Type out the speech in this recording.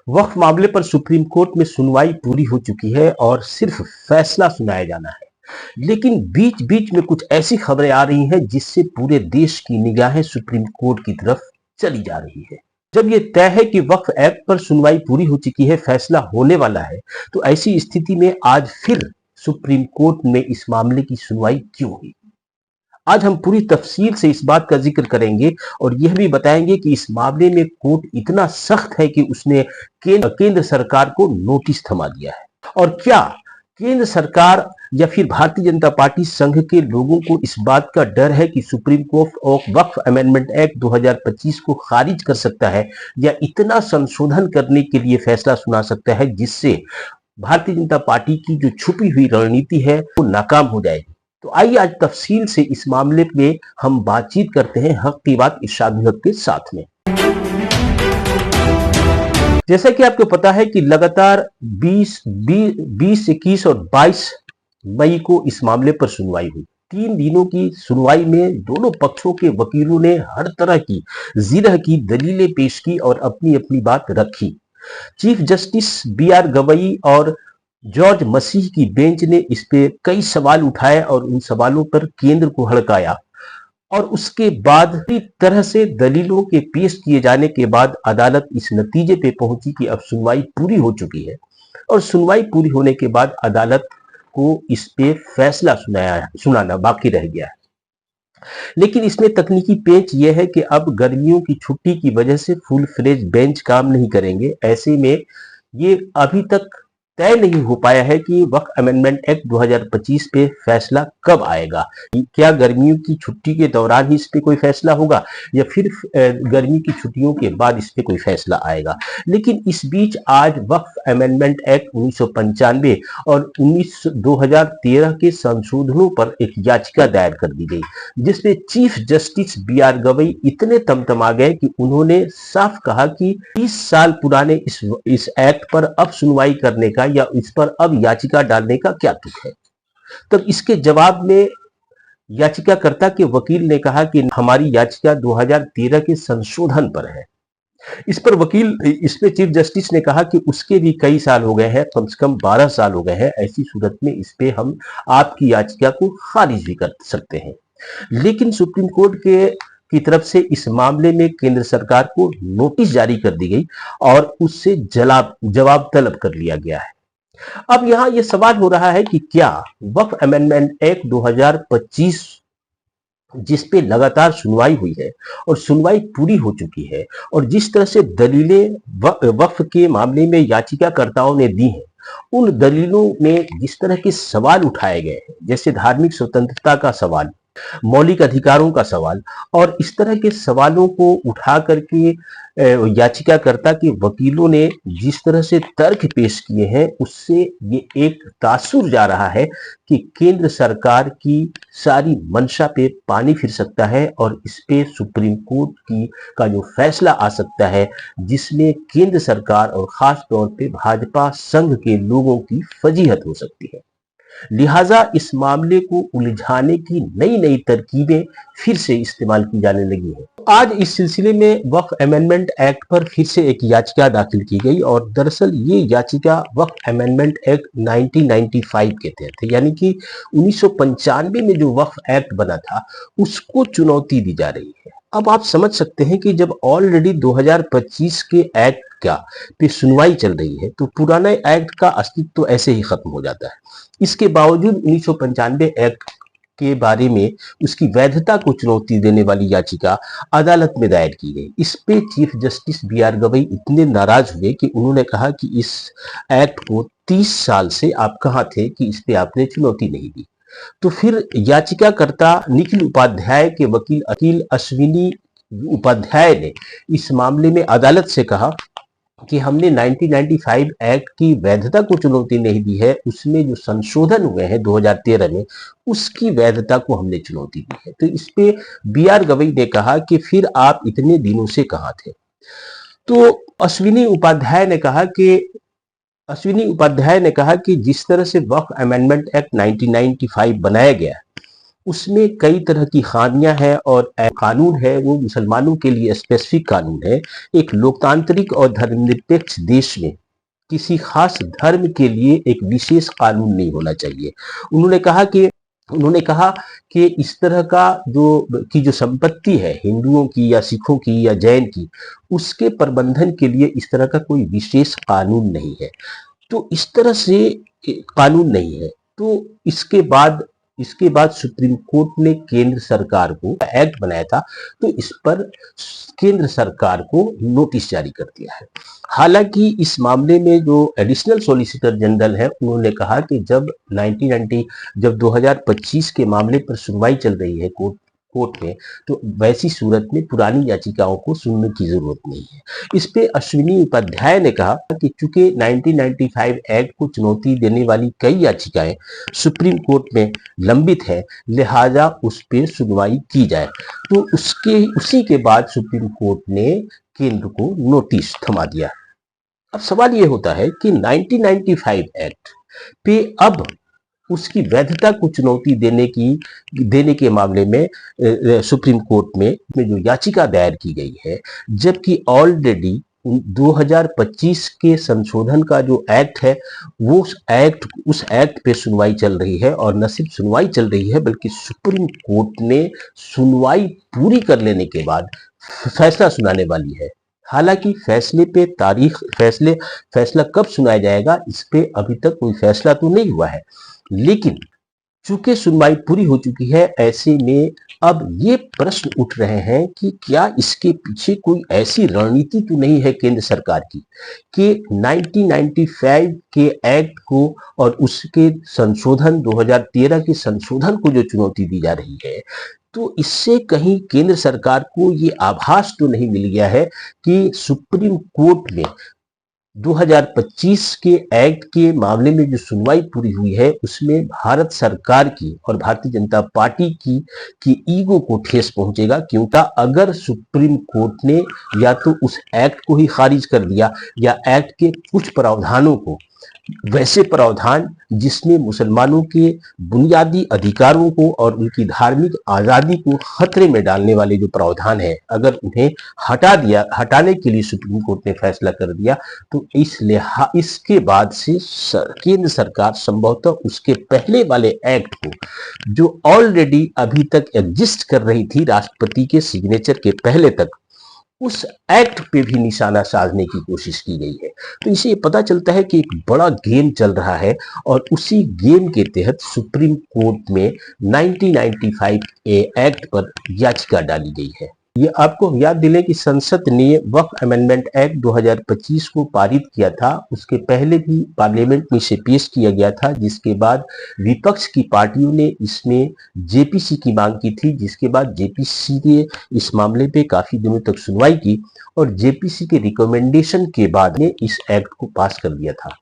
वक्फ मामले पर supreme court में सुनवाई पूरी हो चुकी है और सिर्फ फैसला सुनाया जाना है। लेकिन बीच बीच में कुछ ऐसी खबरें आ रही हैं जिससे पूरे देश की निगाहें सुप्रीम कोर्ट की तरफ चली जा रही है। जब ये तय है कि वक्फ एक्ट पर सुनवाई पूरी हो चुकी है, फैसला होने वाला है, तो ऐसी स्थिति में आज फिर सुप्रीम कोर्ट में इस मामले की सुनवाई क्यों हुई? आज हम पूरी तफसील से इस बात का जिक्र करेंगे और यह भी बताएंगे कि इस मामले में कोर्ट इतना सख्त है कि उसने केंद्र सरकार को नोटिस थमा दिया है। और क्या केंद्र सरकार या फिर भारतीय जनता पार्टी संघ के लोगों को इस बात का डर है कि सुप्रीम कोर्ट वक्फ अमेंडमेंट एक्ट 2025 को खारिज कर सकता है या इतना संशोधन करने के लिए फैसला सुना सकता है जिससे भारतीय जनता पार्टी की जो छुपी हुई रणनीति है वो नाकाम हो जाएगी? तो आइए आज तफसील से इस मामले में हम बातचीत करते हैं हक की बात इरशाद हक के साथ में। जैसा कि आपको पता है कि लगातार 20, 21 और 22 मई को इस मामले पर सुनवाई हुई। 3 दिनों की सुनवाई में दोनों पक्षों के वकीलों ने हर तरह की जिरह की दलीलें पेश की और अपनी अपनी बात रखी। चीफ जस्टिस BR गवई और जॉर्ज मसीह की बेंच ने इस पे कई सवाल उठाए और उन सवालों पर केंद्र को हड़काया और उसके बाद पूरी तरह से दलीलों के पेश किए जाने के बाद अदालत इस नतीजे पे पहुंची कि अब सुनवाई पूरी हो चुकी है और सुनवाई पूरी होने के बाद अदालत को इस पे फैसला सुनाना बाकी रह गया है। लेकिन इसमें तकनीकी पेच यह है कि अब गर्मियों की छुट्टी की वजह से फुल फ्लेज बेंच काम नहीं करेंगे। ऐसे में ये अभी तक तय नहीं हो पाया है कि वक्फ अमेंडमेंट एक्ट 2025 पे फैसला कब आएगा। क्या गर्मियों की छुट्टी के दौरान ही इस पे कोई फैसला होगा या फिर गर्मी की छुट्टियों के बाद इस पे कोई फैसला आएगा। लेकिन इस बीच आज वक्फ अमेंडमेंट एक्ट 1995 और 2013 के संशोधनों पर एक याचिका दायर कर दी गई, जिसमें चीफ जस्टिस BR गवई इतने तमतमा गए कि उन्होंने साफ कहा कि 30 साल पुराने इस एक्ट पर अब सुनवाई करने का या इस पर अब याचिका डालने का क्या तुक है। तब इसके जवाब में याचिकाकर्ता के वकील ने कहा कि हमारी याचिका 2013 के संशोधन पर है। इस पे चीफ जस्टिस ने कहा कि उसके भी कई साल हो गए हैं, कम से कम 12 साल हो गए हैं। ऐसी सूरत में इस पे हम आपकी याचिका को खारिज भी कर सकते हैं। लेकिन सुप्रीम कोर्ट की तरफ से इस मामले में केंद्र सरकार को नोटिस जारी कर दी गई और उससे जवाब तलब कर लिया गया है। अब यहां यह सवाल हो रहा है कि क्या वक्फ अमेंडमेंट एक्ट 2025 जिस पे लगातार सुनवाई हुई है और सुनवाई पूरी हो चुकी है और जिस तरह से दलीलें वक्फ के मामले में याचिकाकर्ताओं ने दी हैं, उन दलीलों में जिस तरह के सवाल उठाए गए हैं, जैसे धार्मिक स्वतंत्रता का सवाल, मौलिक अधिकारों का सवाल और इस तरह के सवालों को उठा करके याचिकाकर्ता के वकीलों ने जिस तरह से तर्क पेश किए हैं, उससे ये एक तासुर जा रहा है कि केंद्र सरकार की सारी मंशा पे पानी फिर सकता है और इस पे सुप्रीम कोर्ट का जो फैसला आ सकता है, जिसमें केंद्र सरकार और खास तौर पे भाजपा संघ के लोगों की फजीहत हो सकती है। लिहाजा इस मामले को उलझाने की नई नई तरकीबें फिर से इस्तेमाल की जाने लगी हैं। आज इस सिलसिले में वक्फ अमेंडमेंट एक्ट पर फिर से एक याचिका दाखिल की गई और दरअसल ये याचिका वक्फ अमेंडमेंट एक्ट 1995 के तहत है, यानी कि 1995 में जो वक्फ एक्ट बना था उसको चुनौती दी जा रही है। अब आप समझ सकते हैं कि जब ऑलरेडी 2025 के एक्ट का पे सुनवाई चल रही है तो पुराने एक्ट का अस्तित्व तो ऐसे ही खत्म हो जाता है। इसके बावजूद 1995 एक्ट के बारे में उसकी वैधता को चुनौती देने वाली याचिका अदालत में दायर की गई। इस पे चीफ जस्टिस BR गवई इतने नाराज हुए कि उन्होंने कहा कि इस एक्ट को 30 साल से आप कहां थे कि इस पे आपने चुनौती नहीं दी। तो फिर याचिकाकर्ता निखिल उपाध्याय के वकील अश्विनी उपाध्याय ने इस मामले में अदालत से कहा कि हमने 1995 एक्ट की वैधता को चुनौती नहीं दी है, उसमें जो संशोधन हुए हैं 2013 में उसकी वैधता को हमने चुनौती दी है। तो इस पे BR गवई ने कहा कि फिर आप इतने दिनों से कहां थे। तो अश्विनी उपाध्याय ने कहा कि जिस तरह से वक्फ अमेंडमेंट एक्ट 1995 बनाया गया उसमें कई तरह की खामियां हैं और कानून है वो मुसलमानों के लिए स्पेसिफिक कानून है। एक लोकतांत्रिक और धर्मनिरपेक्ष देश में किसी खास धर्म के लिए एक विशेष कानून नहीं होना चाहिए। उन्होंने कहा कि उन्होंने कहा कि इस तरह का जो संपत्ति है हिंदुओं की या सिखों की या जैन की, उसके प्रबंधन के लिए इस तरह का कोई विशेष कानून नहीं है। तो इस तरह से कानून नहीं है। तो इसके बाद सुप्रीम कोर्ट ने केंद्र सरकार को एक्ट बनाया था, तो इस पर केंद्र सरकार को नोटिस जारी कर दिया है। हालांकि इस मामले में जो एडिशनल सॉलिसिटर जनरल है उन्होंने कहा कि जब 2025 के मामले पर सुनवाई चल रही है कोर्ट में, तो वैसी सूरत में पुरानी याचिकाओं को सुनने की जरूरत नहीं है। इस पे अश्विनी उपाध्याय ने कहा कि चूंकि 1995 एक्ट को चुनौती देने वाली कई याचिकाएं सुप्रीम कोर्ट में लंबित है, लिहाजा उस पर सुनवाई की जाए। तो उसी के बाद सुप्रीम कोर्ट ने केंद्र को नोटिस थमा दिया। अब सवाल यह होता है कि 1995 एक्ट पे अब उसकी वैधता को चुनौती देने के मामले में सुप्रीम कोर्ट में जो याचिका दायर की गई है, जबकि ऑलरेडी 2025 के संशोधन का जो एक्ट है वो उस एक्ट पे सुनवाई चल रही है, और न सिर्फ सुनवाई चल रही है बल्कि सुप्रीम कोर्ट ने सुनवाई पूरी कर लेने के बाद फैसला सुनाने वाली है। हालांकि फैसला कब सुनाया जाएगा इस पे अभी तक कोई फैसला तो नहीं हुआ है, लेकिन चूंकि सुनवाई पूरी हो चुकी है, ऐसे में अब ये प्रश्न उठ रहे हैं कि क्या इसके पीछे कोई ऐसी रणनीति तो नहीं है केंद्र सरकार की कि 1995 के एक्ट को और उसके संशोधन 2013 के संशोधन को जो चुनौती दी जा रही है, तो इससे कहीं केंद्र सरकार को ये आभास तो नहीं मिल गया है कि सुप्रीम कोर्ट में 2025 के एक्ट के मामले में जो सुनवाई पूरी हुई है उसमें भारत सरकार की और भारतीय जनता पार्टी की ईगो को ठेस पहुंचेगा, क्योंकि अगर सुप्रीम कोर्ट ने या तो उस एक्ट को ही खारिज कर दिया या एक्ट के कुछ प्रावधानों को, वैसे प्रावधान जिसमें मुसलमानों के बुनियादी अधिकारों को और उनकी धार्मिक आजादी को खतरे में डालने वाले जो प्रावधान है, अगर उन्हें हटाने के लिए सुप्रीम कोर्ट ने फैसला कर दिया, तो इसके बाद से केंद्र सरकार संभवतः उसके पहले वाले एक्ट को, जो ऑलरेडी अभी तक एग्जिस्ट कर रही थी राष्ट्रपति के सिग्नेचर के पहले तक, उस एक्ट पे भी निशाना साधने की कोशिश की गई है। तो इसे पता चलता है कि एक बड़ा गेम चल रहा है, और उसी गेम के तहत सुप्रीम कोर्ट में 1995 एक्ट पर याचिका डाली गई है। ये आपको याद दिले कि संसद ने वक्फ अमेंडमेंट एक्ट 2025 को पारित किया था, उसके पहले भी पार्लियामेंट में इसे पेश किया गया था, जिसके बाद विपक्ष की पार्टियों ने इसमें जेपीसी की मांग की थी, जिसके बाद जेपीसी ने इस मामले पे काफी दिनों तक सुनवाई की और जेपीसी के रिकमेंडेशन के बाद ने इस एक्ट को पास कर दिया था।